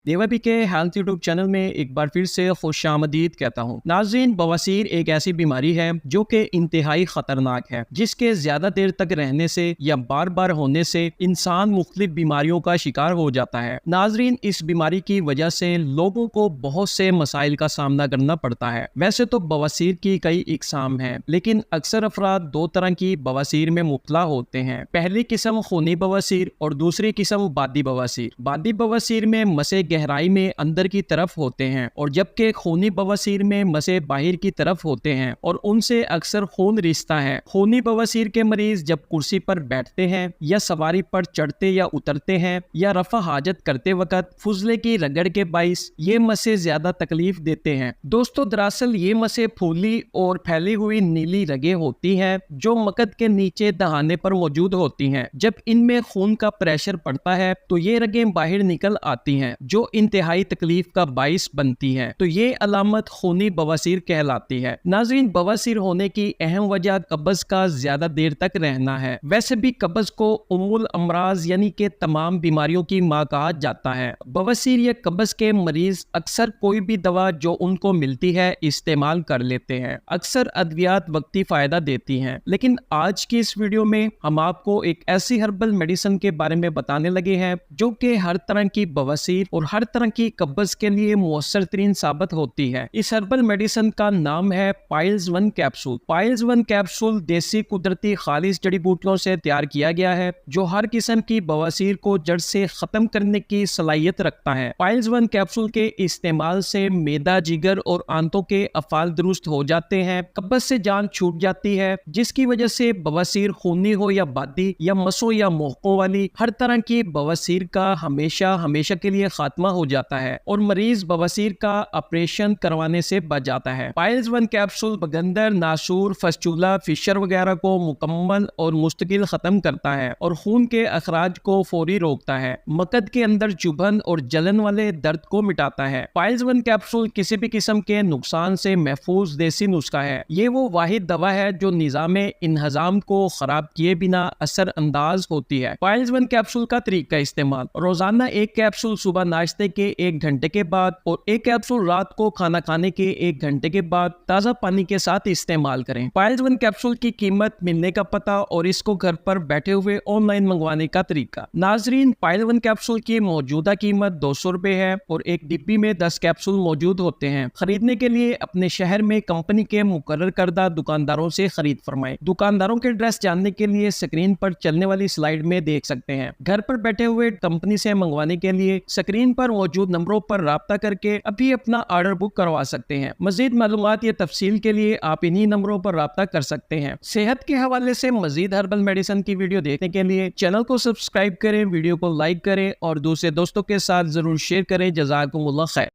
देवा बी के health YouTube channel में एक बार फिर से खुशामदीद कहता हूँ। नाज़रीन, बवासीर एक ऐसी बीमारी है जो कि इंतहाई खतरनाक है, जिसके ज्यादा देर तक रहने से या बार बार होने से इंसान मुख्तलिफ बीमारियों का शिकार हो जाता है। नाज़रीन, इस बीमारी की वजह से लोगों को बहुत से मसाइल का सामना करना पड़ता है। वैसे तो बवासीर की कई इकसाम हैं, लेकिन अक्सर अफराद दो तरह की बवासीर में मुब्तला होते हैं। पहली किस्म खूनी बवासीर और दूसरी किस्म बादी बवासीर। बादी बवासीर में मसे गहराई में अंदर की तरफ होते हैं, और जबकि खूनी बवासीर में मसे बाहर की तरफ होते हैं और उनसे अक्सर खून रिश्ता है। खूनी बवासीर के मरीज जब कुर्सी पर बैठते हैं या सवारी पर चढ़ते या उतरते हैं या रफा हाजत करते वक्त फुजले की रगड़ के बाइस ये मसे ज्यादा तकलीफ देते हैं। दोस्तों, दरअसल ये मसे फूली और फैली हुई नीली रगें होती हैं जो मकद के नीचे दहाने पर मौजूद होती हैं। जब इनमें खून का प्रेशर पड़ता है तो ये रगें बाहर निकल आती हैं, जो इंतहाई तकलीफ का बाइस बनती है। तो ये अलामत खूनी बवासीर कहलाती है। नाज़रीन, बवासीर होने की अहम वजह कब्ज का ज्यादा देर तक रहना है। वैसे भी कब्ज को उम्मुल अमराज यानी कि तमाम बीमारियों की मां कहा जाता है। बवासीर या कब्ज के मरीज अक्सर कोई भी दवा जो उनको मिलती है इस्तेमाल कर लेते हैं। अक्सर अद्वियात वक्ती फायदा देती हैं, लेकिन आज की इस वीडियो में हम आपको एक ऐसी हर्बल मेडिसिन के बारे में बताने लगे हैं जो कि हर तरह की बवासीर और हर तरह की कब्ज के लिए मुअस्सर तरीन साबित होती है। इस हर्बल मेडिसिन का नाम है piles one capsule. Piles one capsule देसी कुदरती खालिश जड़ी बूटियों से तैयार किया गया है, जो हर किस्म की बवासीर को जड़ से खत्म करने की सलाहियत रखता है। पाइल्स वन कैप्सूल के इस्तेमाल से मैदा, जिगर और आंतों के अफाल दुरुस्त हो जाते हैं, कब्ज से जान छूट जाती है, जिसकी वजह से बवासीर खूनी हो या बादी या मसों या मोहकों वाली हर तरह की बवासीर का हमेशा हमेशा के लिए खात्मा हो जाता है और मरीज बवासीर का ऑपरेशन करवाने से बच जाता है। पाइल्स वन कैप्सूल बगंदर, नासूर, फस्चूला, फिशर वगैरह को मुकम्मल और मुस्तकिल खत्म करता है और खून के अखराज को फौरी रोकता है। मकद के अंदर चुभन और जलन वाले दर्द को मिटाता है। पाइल्स वन कैप्सूल किसी भी किस्म के नुकसान से महफूज देसी नुस्खा है। ये वो वाहिद दवा है जो निजाम इंहजाम को खराब किए बिना असर अंदाज होती है। पाइल्स वन कैप्सूल का तरीका इस्तेमाल: रोजाना एक कैप्सूल सुबह नाश्ते के 1 घंटे के बाद और एक कैप्सूल रात को खाना खाने के 1 घंटे के बाद ताज़ा पानी के साथ इस्तेमाल करें। पाइल्स वन कैप्सूल की कीमत, मिलने का पता और इसको घर पर बैठे हुए ऑनलाइन मंगवाने का तरीका। नाजरीन, पाइल्स वन कैप्सूल की मौजूदा कीमत 200 रुपए है और एक डिब्बी में 10 कैप्सूल मौजूद होते हैं। खरीदने के लिए अपने शहर में कंपनी के मुकर्रर करदा दुकानदारों से खरीद फरमाएं। दुकानदारों के एड्रेस जानने के लिए स्क्रीन पर चलने वाली स्लाइड में देख सकते हैं। घर पर बैठे हुए कंपनी से मंगवाने के लिए स्क्रीन पर मौजूद नंबरों पर राब्ता करके अभी अपना ऑर्डर बुक करवा सकते हैं। मजीद मालूमात या तफसील के लिए आप इन्हीं नंबरों पर राब्ता कर सकते हैं। सेहत के हवाले से मजीद हर्बल मेडिसिन की वीडियो देखने के लिए चैनल को सब्सक्राइब करें, वीडियो को लाइक करें और दूसरे दोस्तों के साथ जरूर शेयर करें। जज़ाकुमुल्लाह खैर।